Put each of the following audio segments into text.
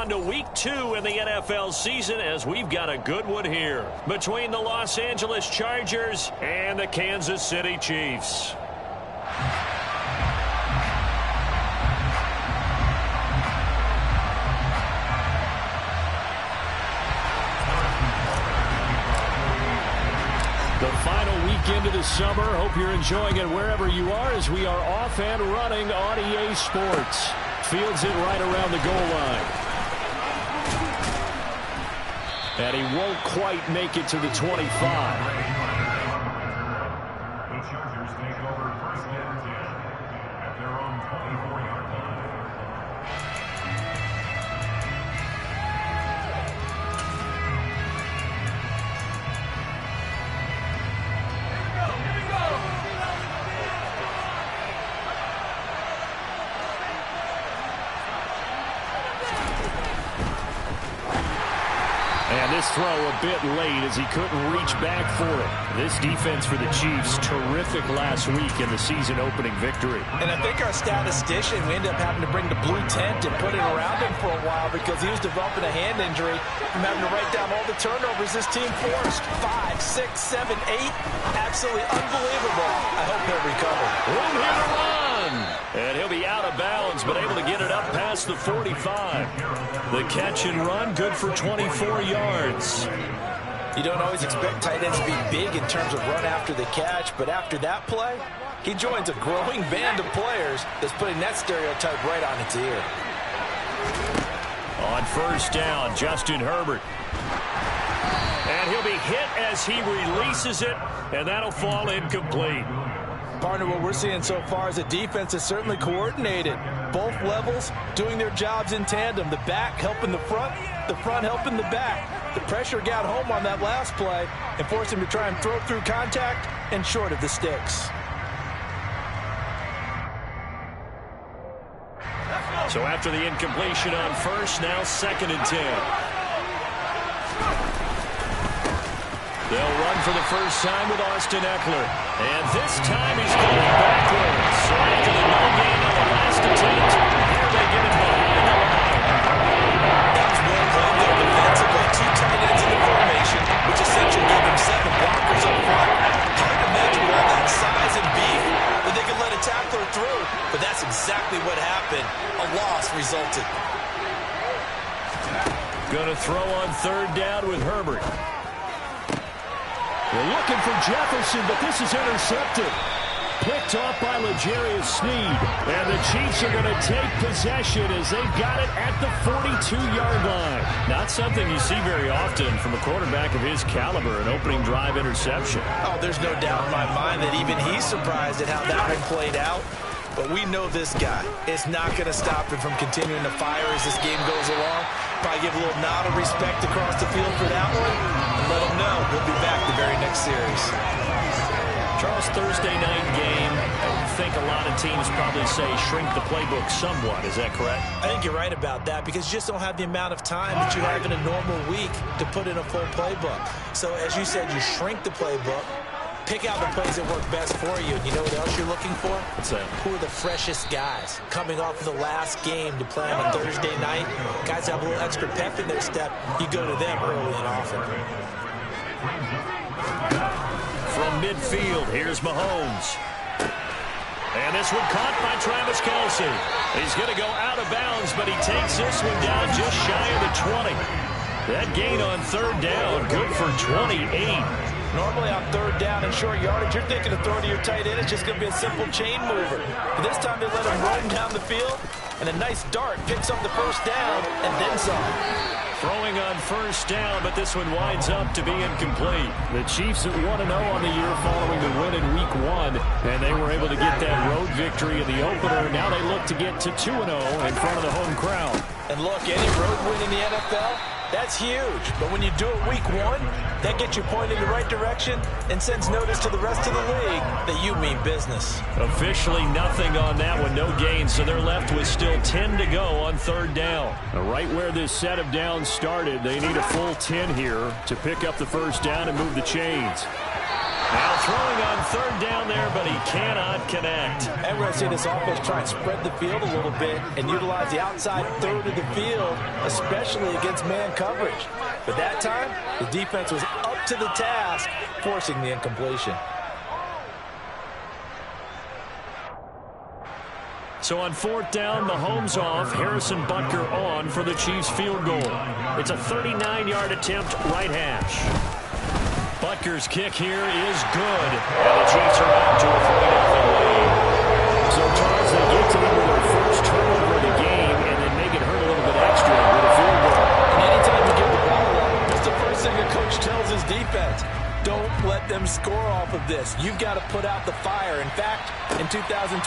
on to week 2 in the NFL season as we've got a good one here between the Los Angeles Chargers and the Kansas City Chiefs. The final weekend of the summer. Hope you're enjoying it wherever you are as we are off and running on EA Sports. Fields it right around the goal line. And he won't quite make it to the 25. This throw a bit late as he couldn't reach back for it. This defense for the Chiefs, terrific last week in the season-opening victory. And I think our statistician, we ended up having to bring the blue tent and put it around him for a while because he was developing a hand injury from having to write down all the turnovers this team forced. 5, 6, 7, 8. Absolutely unbelievable. I hope he'll recover. Room here to run. And he'll be out of bounds, but able to get it up past the 45. The catch and run, good for 24 yards. You don't always expect tight ends to be big in terms of run after the catch, but after that play, he joins a growing band of players that's putting that stereotype right on its ear. On first down, Justin Herbert. And he'll be hit as he releases it, and that'll fall incomplete. Partner, what we're seeing so far is a defense that's certainly coordinated. Both levels doing their jobs in tandem. The back helping the front helping the back. The pressure got home on that last play and forced him to try and throw through contact and short of the sticks. So after the incompletion on first, now 2nd and 10. They'll run for the first time with Austin Eckler. And this time he's going backwards. So after the no gain on the last attempt, here they get it behind the line. That was well played though defensively. 2 tight ends in the formation, which essentially gave them 7 blockers up front. Hard to imagine with all that size and beef that they could let a tackler through. But that's exactly what happened. A loss resulted. Going to throw on 3rd down with Herbert. They're looking for Jefferson, but this is intercepted. Picked off by L'Jarius Sneed. And the Chiefs are going to take possession as they've got it at the 42-yard line. Not something you see very often from a quarterback of his caliber, an opening drive interception. Oh, there's no doubt in my mind that even he's surprised at how that one played out. But we know this guy is not going to stop him from continuing to fire as this game goes along. Probably give a little nod of respect across the field for that one. And let him know we'll be back the very next series. Charles, Thursday night game, I think a lot of teams probably say shrink the playbook somewhat. Is that correct? I think you're right about that because you just don't have the amount of time that you have in a normal week to put in a full playbook. So as you said, you shrink the playbook. Pick out the plays that work best for you. And you know what else you're looking for? What's that? Who are the freshest guys coming off of the last game to play on a Thursday night? Guys have a little extra pep in their step. You go to them early and often. From midfield, here's Mahomes. And this one caught by Travis Kelce. He's going to go out of bounds, but he takes this one down just shy of the 20. That gain on 3rd down, good for 28. Normally on 3rd down and short yardage, you're thinking to throw to your tight end. It's just going to be a simple chain mover. But this time they let him roam down the field, and a nice dart picks up the first down and then some. Throwing on first down, but this one winds up to be incomplete. The Chiefs at 1-0 on the year following the win in Week 1, and they were able to get that road victory in the opener. Now they look to get to 2-0 in front of the home crowd. And look, any road win in the NFL, that's huge. But when you do it Week 1, that gets you pointed in the right direction and sends notice to the rest of the league that you mean business. Officially nothing on that one, no gain, so they're left with still 10 to go on 3rd down. Right where this set of downs started, they need a full 10 here to pick up the first down and move the chains. Now throwing on third down there, but he cannot connect. And we're going to see this offense try and spread the field a little bit and utilize the outside third of the field, especially against man coverage. But that time, the defense was up to the task, forcing the incompletion. So on fourth down, Mahomes off, Harrison Butker on for the Chiefs field goal. It's a 39-yard attempt, right hash. Butker's kick here is good, and the Chiefs are out to a 3-0 lead. So, Charles, they get to them with their first turnover of the game and then make it hurt a little bit extra with a field goal. And anytime you give the ball up, that's the first thing a coach tells his defense. Don't let them score off of this. You've got to put out the fire. In fact, in 2021,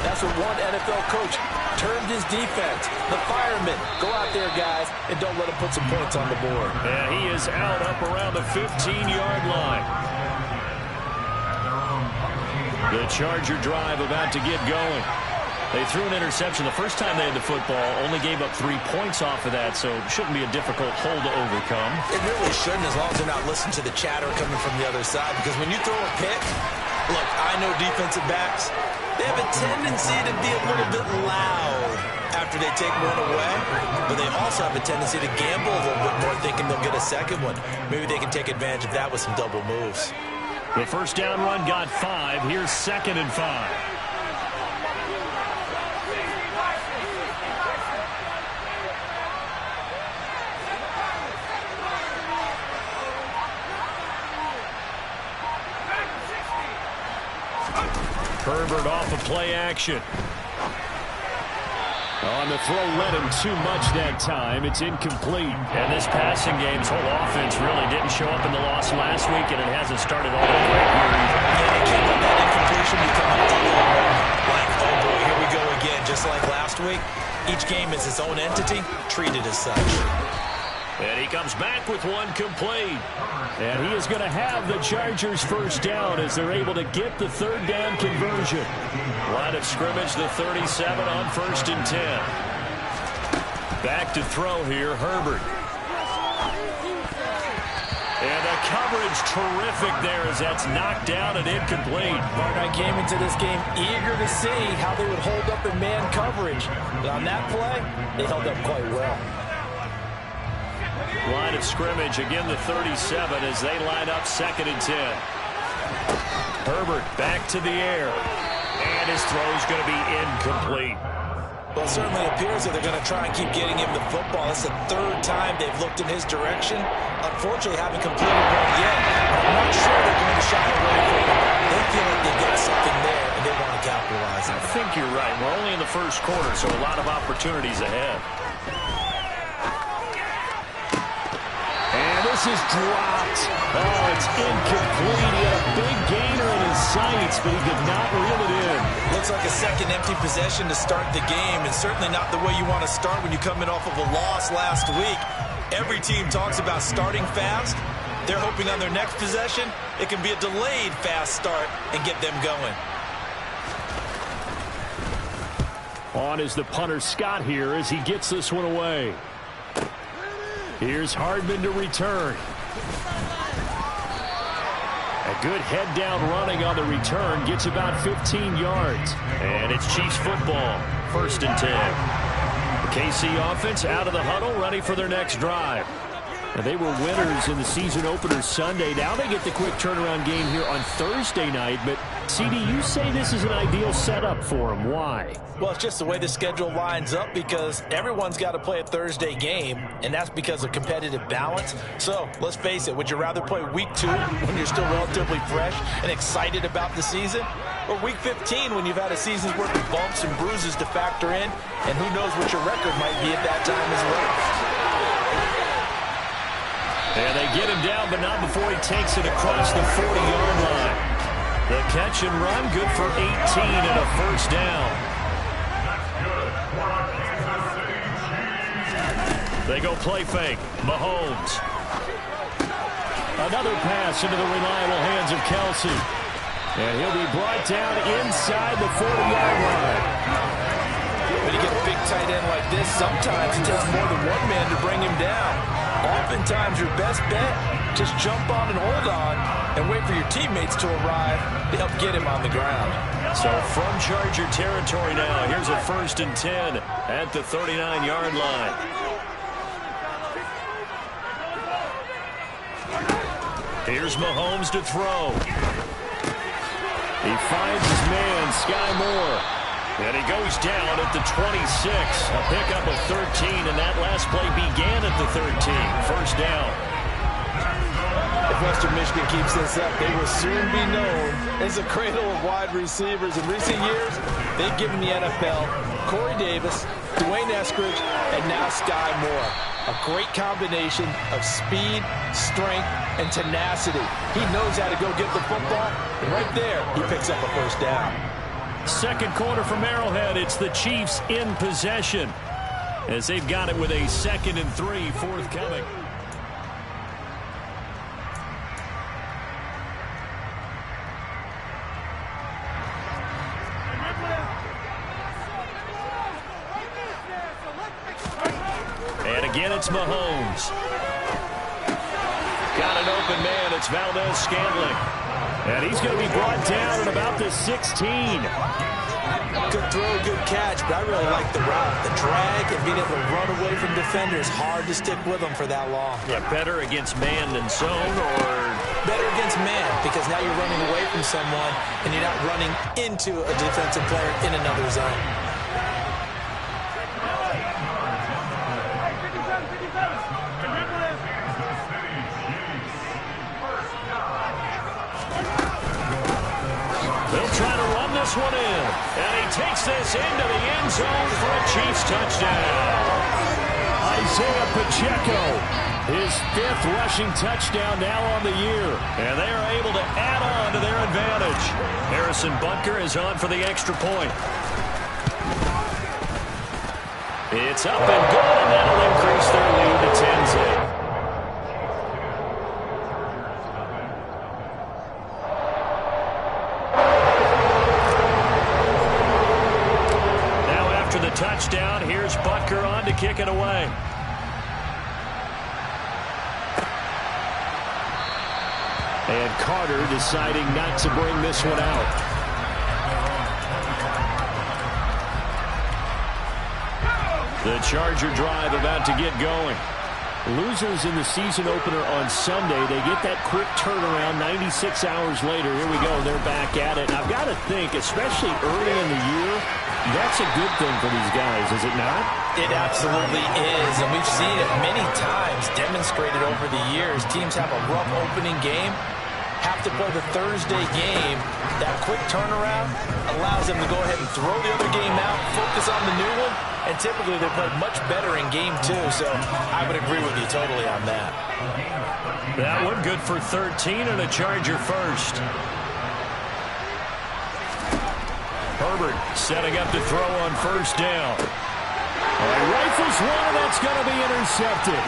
that's what one NFL coach termed his defense. The firemen. Go out there, guys, and don't let them put some points on the board. Yeah, he is out up around the 15-yard line. The Charger drive about to get going. They threw an interception the first time they had the football, only gave up 3 points off of that, so it shouldn't be a difficult hole to overcome. It really shouldn't, as long as they're not listening to the chatter coming from the other side, because when you throw a pick, look, I know defensive backs, they have a tendency to be a little bit loud after they take one away, but they also have a tendency to gamble a little bit more, thinking they'll get a second one. Maybe they can take advantage of that with some double moves. The first down run got 5. Here's 2nd and 5. Herbert off of play action. On the throw, led him too much that time. It's incomplete. And this passing game's whole offense really didn't show up in the loss last week, and it hasn't started all that great here either. And they can't let that incompletion become a deal. Like, oh boy, here we go again. Just like last week, each game is its own entity, treated as such. And he comes back with one complete. And he is going to have the Chargers first down as they're able to get the third down conversion. Line of scrimmage, the 37 on 1st and 10. Back to throw here, Herbert. And the coverage terrific there as that's knocked down and incomplete. Mark, I came into this game eager to see how they would hold up in man coverage. But on that play, they held up quite well. Line of scrimmage, again the 37 as they line up 2nd and 10. Herbert back to the air. And his throw's going to be incomplete. Well, it certainly appears that they're going to try and keep getting him the football. It's the 3rd time they've looked in his direction. Unfortunately, haven't completed one yet. I'm not sure they're going to shy away from it. They feel like they've got something there, and they want to capitalize on it. I think you're right. We're only in the first quarter, so a lot of opportunities ahead. And this is dropped. Oh, it's incomplete. He had a big gainer in his sights, but he did not reel it in. Looks like a second empty possession to start the game, and certainly not the way you want to start when you come in off of a loss last week. Every team talks about starting fast. They're hoping on their next possession, it can be a delayed fast start and get them going. On is the punter Scott here as he gets this one away. Here's Hardman to return. A good head down running on the return. Gets about 15 yards. And it's Chiefs football. 1st and 10. The KC offense out of the huddle, ready for their next drive. And they were winners in the season opener Sunday. Now they get the quick turnaround game here on Thursday night. But, CD, you say this is an ideal setup for them. Why? Well, it's just the way the schedule lines up because everyone's got to play a Thursday game, and that's because of competitive balance. So, let's face it, would you rather play week 2 when you're still relatively fresh and excited about the season? Or week 15 when you've had a season's worth of bumps and bruises to factor in, and who knows what your record might be at that time as well. And they get him down, but not before he takes it across the 40-yard line. The catch and run, good for 18 and a first down. They go play fake. Mahomes. Another pass into the reliable hands of Kelsey. And he'll be brought down inside the 40-yard line. When you get a big tight end like this, sometimes it takes more than one man to bring him down. Oftentimes, your best bet, just jump on and hold on and wait for your teammates to arrive to help get him on the ground. So from Charger territory now, here's a 1st and 10 at the 39-yard line. Here's Mahomes to throw. He finds his man, Sky Moore. And he goes down at the 26. A pickup of 13, and that last play began at the 13. 1st down. If Western Michigan keeps this up, they will soon be known as a cradle of wide receivers. In recent years, they've given the NFL Corey Davis, Dwayne Eskridge, and now Sky Moore. A great combination of speed, strength, and tenacity. He knows how to go get the football, and right there, he picks up a 1st down. Second quarter from Arrowhead. It's the Chiefs in possession as they've got it with a 2nd and 3 forthcoming. And again, it's Mahomes. Got an open man. It's Valdez-Scantling. And he's going to be brought down at about the 16. Good throw, good catch, but I really like the route. The drag and being able to run away from defenders. Hard to stick with them for that long. Yeah, better against man than zone, or? Better against man, because now you're running away from someone and you're not running into a defensive player in another zone. One in, and he takes this into the end zone for a Chiefs touchdown. Isaiah Pacheco, his 5th rushing touchdown now on the year, and they are able to add on to their advantage. Harrison Butker is on for the extra point. It's up and good, and that'll increase their lead to 10-zip. Touchdown. Here's Butker on to kick it away. And Carter deciding not to bring this one out. The Charger drive about to get going. Losers in the season opener on Sunday, they get that quick turnaround 96 hours later. Here we go. They're back at it. And I've got to think, especially early in the year, that's a good thing for these guys, is it not? It absolutely is, and we've seen it many times demonstrated over the years. Teams have a rough opening game, have to play the Thursday game. That quick turnaround allows them to go ahead and throw the other game out, focus on the new one, and typically they play much better in game 2, so I would agree with you totally on that. That one good for 13 and a Charger 1st. Herbert setting up to throw on 1st down. Rifles one, and that's going to be intercepted.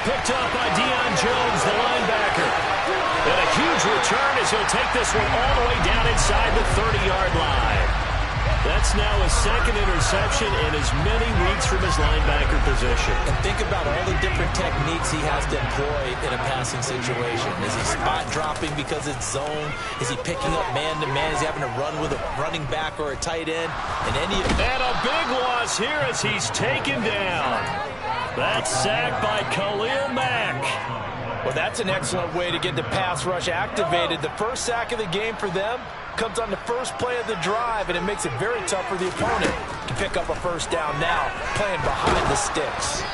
Picked up by Deion Jones, the linebacker. And a huge return as he'll take this one all the way down inside the 30-yard line. That's now his 2nd interception in as many weeks from his linebacker position. And think about all the different techniques he has to employ in a passing situation. Is he spot dropping because it's zone? Is he picking up man-to-man? Is he having to run with a running back or a tight end? And a big loss here as he's taken down. That's sacked by Khalil Mack. Well, that's an excellent way to get the pass rush activated. The first sack of the game for them comes on the first play of the drive, and it makes it very tough for the opponent to pick up a 1st down now, playing behind the sticks.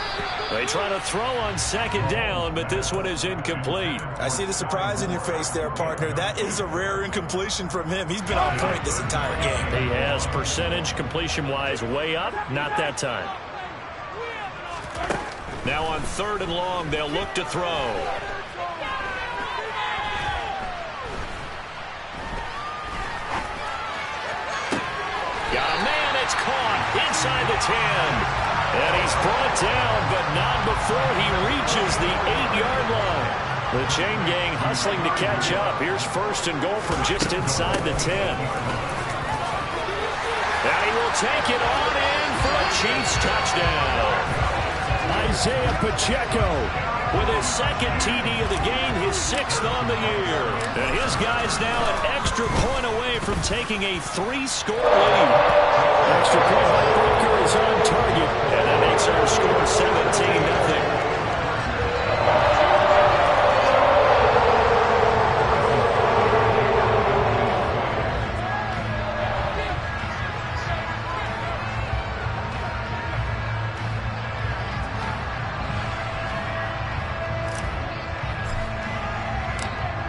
They try to throw on 2nd down, but this one is incomplete. I see the surprise in your face there, partner. That is a rare incompletion from him. He's been on point this entire game. He has percentage completion-wise way up, not that time. Now on 3rd and long, they'll look to throw. Got a man, it's caught inside the 10. And he's brought down, but not before he reaches the 8-yard line. The chain gang hustling to catch up. Here's 1st and goal from just inside the 10. And he will take it on in for a Chiefs touchdown. Isaiah Pacheco with his second TD of the game, his 6th on the year. And his guy's now an extra point away from taking a 3-score lead. Extra point by Butker is on target, and that makes our score 17-0.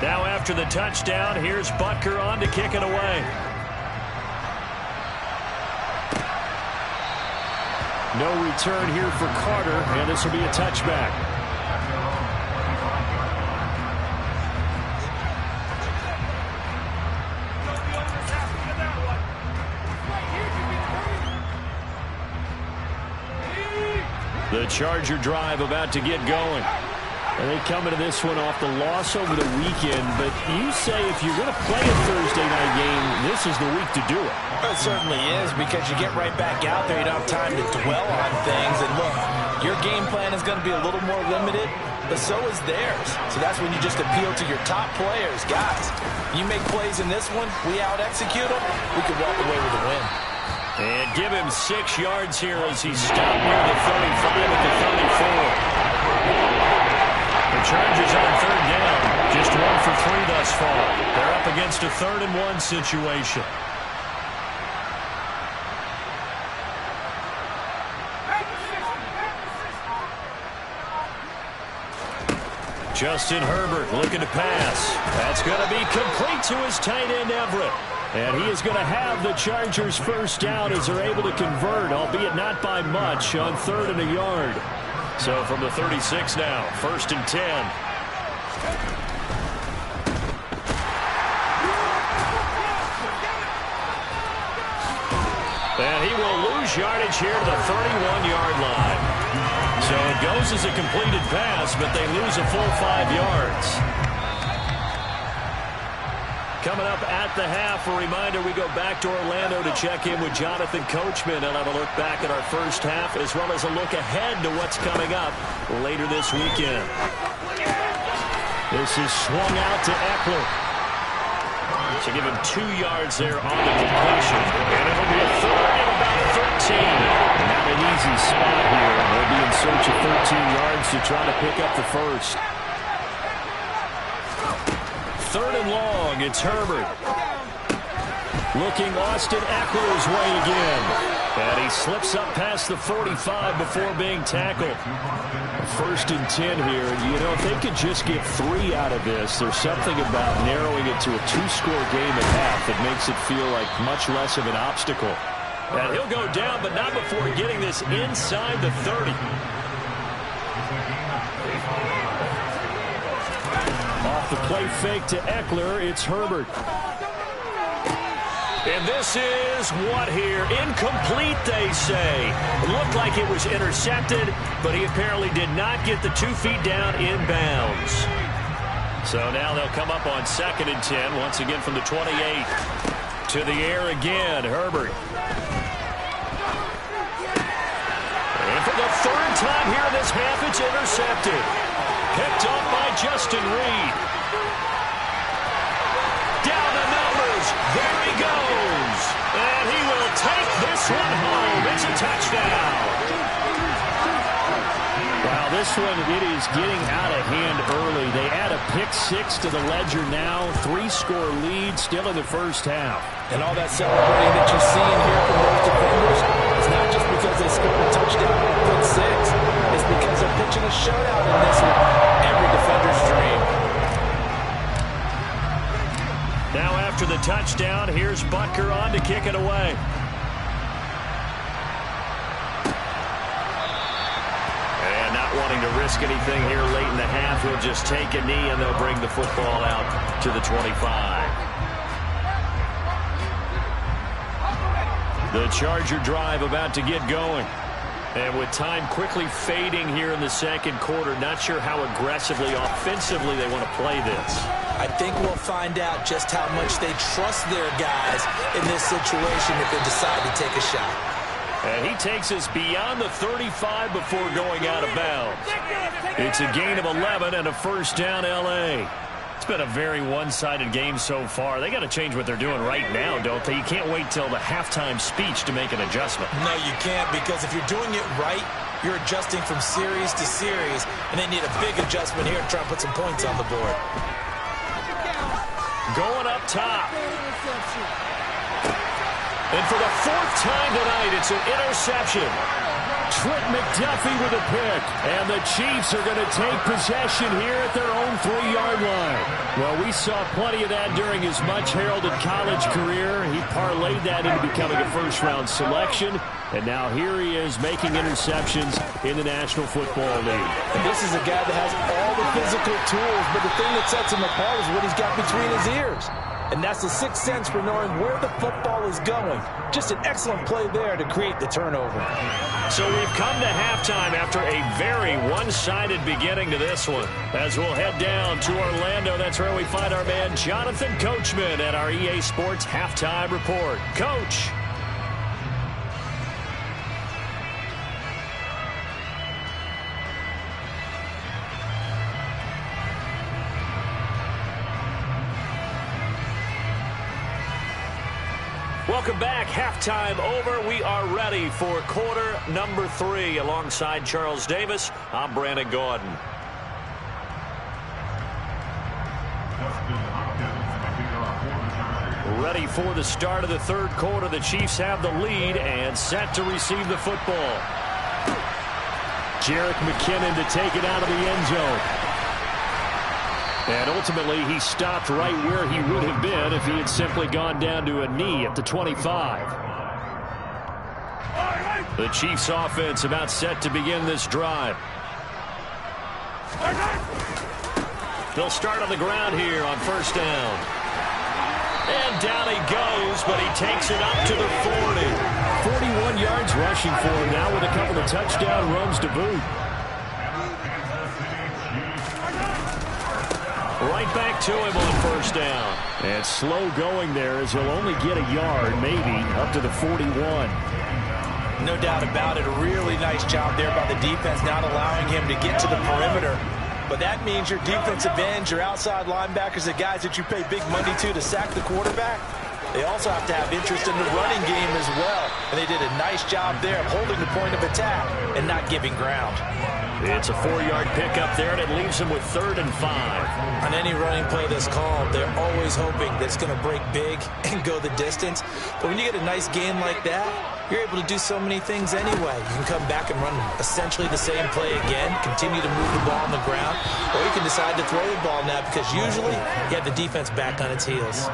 Now after the touchdown, here's Butker on to kick it away. No return here for Carter, and this will be a touchback. The Charger drive about to get going. And they come into this one off the loss over the weekend. But you say if you're going to play a Thursday night game, this is the week to do it. It certainly is, because you get right back out there. You don't have time to dwell on things. And look, your game plan is going to be a little more limited, but so is theirs. So that's when you just appeal to your top players. Guys, you make plays in this one, we out-execute them, we could walk away with a win. And give him 6 yards here as he stopped near the 35 at the 34. The Chargers on 3rd down, just 1 for 3 thus far. They're up against a 3rd-and-1 situation. Justin Herbert looking to pass. That's going to be complete to his tight end Everett. And he is going to have the Chargers' first down as they're able to convert, albeit not by much, on 3rd and a yard. So from the 36 now, 1st and 10. And he will lose yardage here to the 31-yard line. So it goes as a completed pass, but they lose a full 5 yards. Coming up at the half, a reminder, we go back to Orlando to check in with Jonathan Coachman and have a look back at our first half, as well as a look ahead to what's coming up later this weekend. This is swung out to Eckler. To give him 2 yards there on the completion. And it'll be a 3rd and about 13. Not an easy spot here. They'll be in search of 13 yards to try to pick up the first. 3rd and long, it's Herbert. Looking Austin Eckler's way again. And he slips up past the 45 before being tackled. 1st and 10 here. You know, if they could just get 3 out of this, there's something about narrowing it to a 2-score game at half that makes it feel like much less of an obstacle. And he'll go down, but not before getting this inside the 30. Off the play fake to Eckler, it's Herbert. And this is what here? Incomplete, they say. It looked like it was intercepted, but he apparently did not get the 2 feet down in bounds. So now they'll come up on 2nd and 10, once again from the 28. To the air again, Herbert. And for the 3rd time here in this half, it's intercepted. Picked up by Justin Reed. Down the numbers. There he goes. And he will take this one home. It's a touchdown. Wow, this one, it is getting out of hand early. They add a pick-6 to the ledger now. 3-score lead still in the first half. And all that celebrating that you're seeing here from those defenders, it's not just because they scored a touchdown on a pick-6. It's because they're pitching a shutout in this one. Every defender's dream. Now after the touchdown, here's Butker on to kick it away. And not wanting to risk anything here late in the half, he'll just take a knee and they'll bring the football out to the 25. The Charger drive about to get going. And with time quickly fading here in the 2nd quarter, not sure how aggressively, offensively they want to play this. I think we'll find out just how much they trust their guys in this situation if they decide to take a shot. And he takes us beyond the 35 before going out of bounds. It's a gain of 11 and a first down, L.A. It's been a very one-sided game so far. They got to change what they're doing right now, don't they? You can't wait till the halftime speech to make an adjustment. No, you can't, because if you're doing it right, you're adjusting from series to series, and they need a big adjustment here to try and put some points on the board. Going up top. And for the fourth time tonight, it's an interception. Trent McDuffie with a pick. And the Chiefs are going to take possession here at their own 3-yard line. Well, we saw plenty of that during his much-heralded college career. He parlayed that into becoming a first-round selection. And now here he is making interceptions in the National Football League. And this is a guy that has all the physical tools, but the thing that sets him apart is what he's got between his ears. And that's the sixth sense for knowing where the football is going. Just an excellent play there to create the turnover. So we've come to halftime after a very one-sided beginning to this one. As we'll head down to Orlando, that's where we find our man Jonathan Coachman at our EA Sports Halftime Report. Coach. Welcome back. Halftime over. We are ready for quarter number 3. Alongside Charles Davis, I'm Brandon Gordon. Ready for the start of the third quarter. The Chiefs have the lead and set to receive the football. Jerick McKinnon to take it out of the end zone. And ultimately, he stopped right where he would have been if he had simply gone down to a knee at the 25. The Chiefs offense about set to begin this drive. They'll start on the ground here on first down. And down he goes, but he takes it up to the 40. 41 yards rushing for him now with a couple of touchdown runs to boot. Right back to him on first down. And slow going there as he'll only get a yard, maybe, up to the 41. No doubt about it. A really nice job there by the defense, not allowing him to get to the perimeter. But that means your defensive ends, your outside linebackers, the guys that you pay big money to sack the quarterback, they also have to have interest in the running game as well. And they did a nice job there of holding the point of attack and not giving ground. It's a 4-yard pickup there, and it leaves them with 3rd and 5. On any running play that's called, they're always hoping that it's going to break big and go the distance. But when you get a nice game like that, you're able to do so many things anyway. You can come back and run essentially the same play again, continue to move the ball on the ground, or you can decide to throw the ball now because usually you have the defense back on its heels.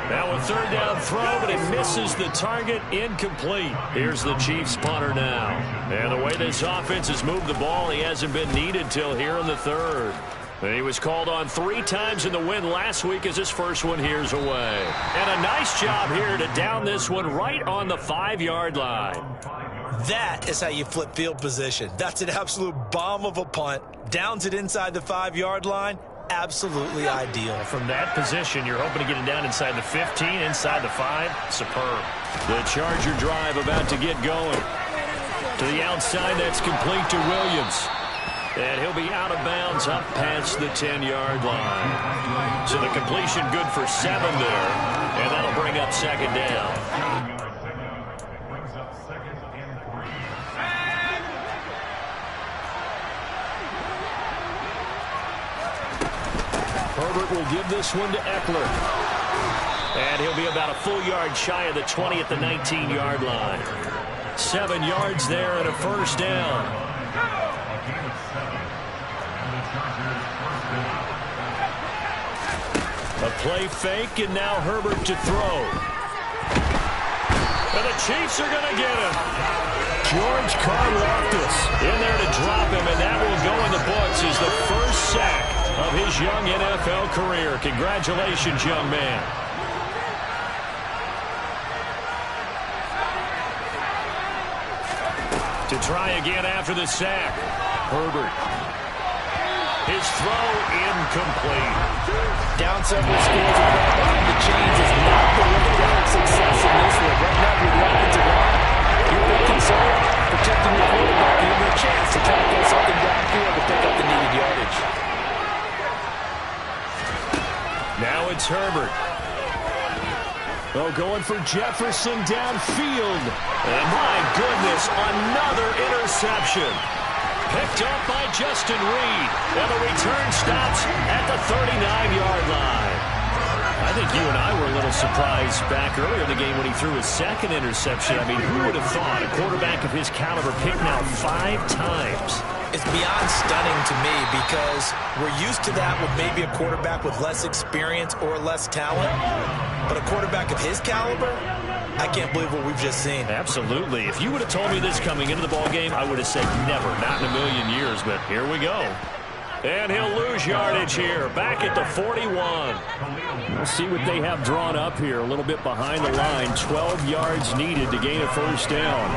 Now a 3rd down throw, but it misses the target, incomplete. Here's the Chiefs punter now. And the way this offense has moved the ball, he hasn't been needed till here in the 3rd. And he was called on 3 times in the win last week as his first one here's away. And a nice job here to down this one right on the 5-yard line. That is how you flip field position. That's an absolute bomb of a punt. Downs it inside the 5-yard line. Absolutely ideal. From that position, you're hoping to get it down inside the 15, inside the 5. Superb. The Charger drive about to get going. To the outside, that's complete to Williams. And he'll be out of bounds up past the 10-yard line. So the completion good for 7 there. And that'll bring up 2nd down. Herbert will give this one to Eckler. And he'll be about a full yard shy of the 20 at the 19-yard line. 7 yards there and a first down. A play fake, and now Herbert to throw. And the Chiefs are going to get him. George Karlaftis in there to drop him, and that will go in the books as the first sack of his young NFL career. Congratulations, young man. To try again after the sack. Herbert. His throw incomplete. Down several scores and right behind the chains is not the way to have success in this one. Right now, with the offensive line, you're big concern, protecting your quarterback, giving him a chance to try to get something downfield to pick up the needed yardage. Now it's Herbert. Oh, going for Jefferson downfield. And my goodness, another interception. Picked up by Justin Reed. And the return stops at the 39-yard line. I think you and I were a little surprised back earlier in the game when he threw his second interception. I mean, who would have thought a quarterback of his caliber picked now 5 times? It's beyond stunning to me because we're used to that with maybe a quarterback with less experience or less talent. But a quarterback of his caliber, I can't believe what we've just seen. Absolutely. If you would have told me this coming into the ballgame, I would have said never, not in a million years. But here we go. And he'll lose yardage here, back at the 41. We'll see what they have drawn up here, a little bit behind the line. 12 yards needed to gain a first down.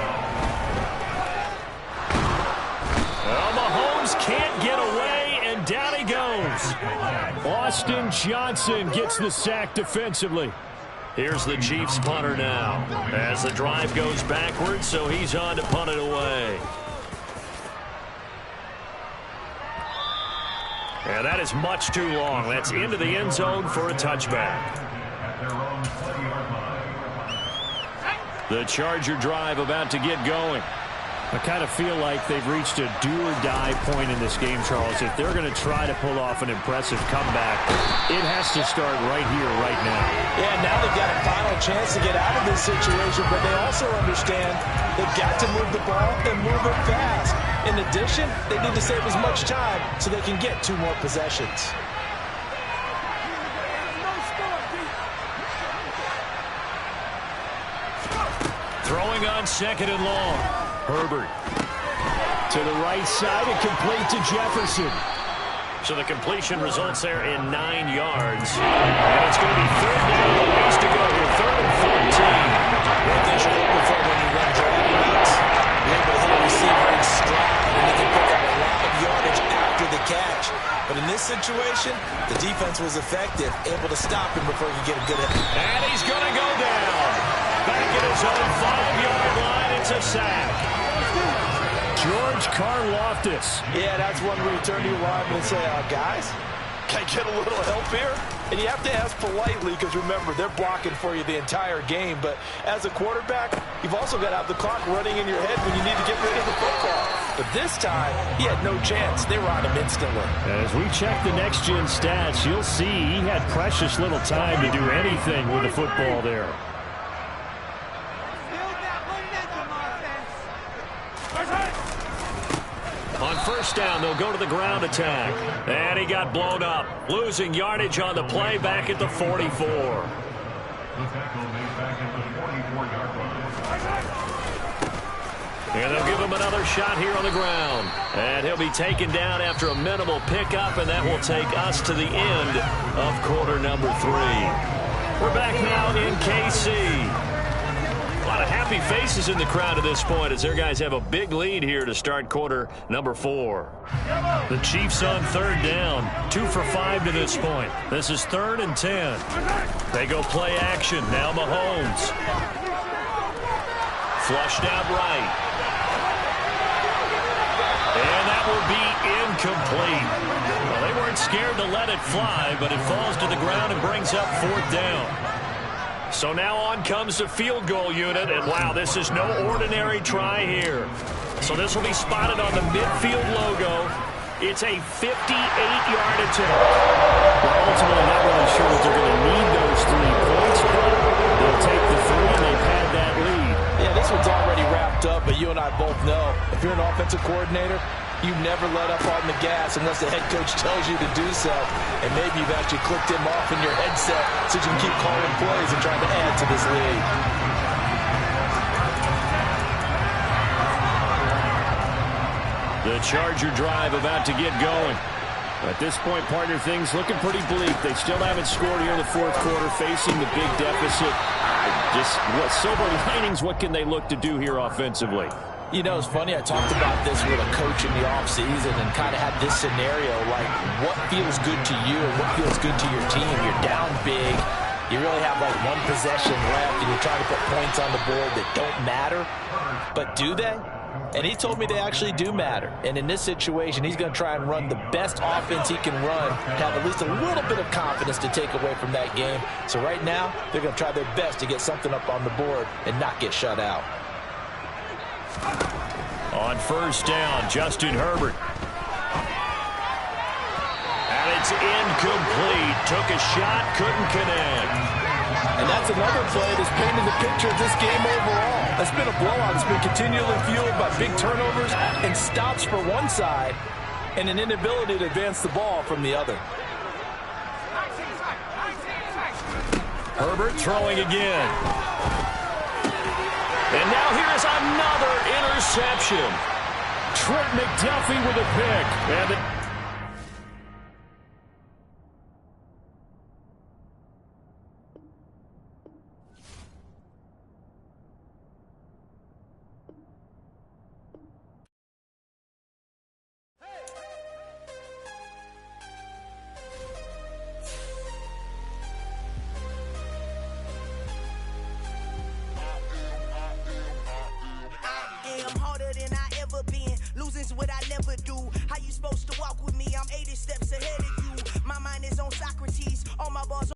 Well, Mahomes can't get away, and down he goes. Austin Johnson gets the sack defensively. Here's the Chiefs punter now, as the drive goes backwards, so he's on to punt it away. And that is much too long. That's into the end zone for a touchback. The Charger drive about to get going. I kind of feel like they've reached a do-or-die point in this game, Charles. If they're going to try to pull off an impressive comeback, it has to start right here, right now. Yeah, now they've got a final chance to get out of this situation, but they also understand they've got to move the ball and move it fast. In addition, they need to save as much time so they can get 2 more possessions. Throwing on 2nd and long. Herbert to the right side and complete to Jefferson. So the completion results there in 9 yards. And it's going to be 3rd down. A ways to go here. 3rd and 14. What they should look for when you run drag routes. You're able to hit a receiver in stride, and they can pick up a lot of yardage after the catch. But in this situation, the defense was effective, able to stop him before he could get a good hit. And he's going to go down. Back at his own 5-yard line. It's a sack. George Karlaftis. Yeah, that's one where you turn to your lineman and say, guys, can I get a little help here? And you have to ask politely because, remember, they're blocking for you the entire game. But as a quarterback, you've also got to have the clock running in your head when you need to get rid of the football. But this time, he had no chance. They were on him instantly. As we check the next-gen stats, you'll see he had precious little time to do anything with the football there. On first down, they'll go to the ground attack. And he got blown up. Losing yardage on the play back at the 44. And they'll give him another shot here on the ground. And he'll be taken down after a minimal pickup, and that will take us to the end of quarter number 3. We're back now in KC. A lot of happy faces in the crowd at this point as their guys have a big lead here to start quarter number 4. The Chiefs on 3rd down. 2 for 5 to this point. This is 3rd and 10. They go play action. Now Mahomes. Flushed out right. And that will be incomplete. Well, they weren't scared to let it fly, but it falls to the ground and brings up 4th down. So now on comes the field goal unit, and wow, this is no ordinary try here. So this will be spotted on the midfield logo. It's a 58-yard attempt. Well, ultimately, not really sure that they're going to need those 3 points, but they'll take the 3, and they've had that lead. Yeah, this one's already wrapped up, but you and I both know if you're an offensive coordinator, you never let up on the gas unless the head coach tells you to do so. And maybe you've actually clicked him off in your headset so you can keep calling plays and trying to add to this lead. The Charger drive about to get going. At this point, partner, things looking pretty bleak. They still haven't scored here in the 4th quarter, facing the big deficit. Just what silver linings, what can they look to do here offensively? You know, it's funny, I talked about this with a coach in the offseason and kind of had this scenario, like what feels good to you and what feels good to your team. You're down big, You really have like one possession left, and you're trying to put points on the board that don't matter. But do they? And he told me they actually do matter. And in this situation, he's going to try and run the best offense he can run, have at least a little bit of confidence to take away from that game. So right now, they're going to try their best to get something up on the board and not get shut out. On first down, Justin Herbert. And it's incomplete. Took a shot, couldn't connect. And that's another play that's painted the picture of this game overall. It's been a blowout. It's been continually fueled by big turnovers and stops for one side and an inability to advance the ball from the other. Herbert throwing again. And now here's another interception. Trent McDuffie with a pick. And harder than I ever been. Losing's what I never do. How you supposed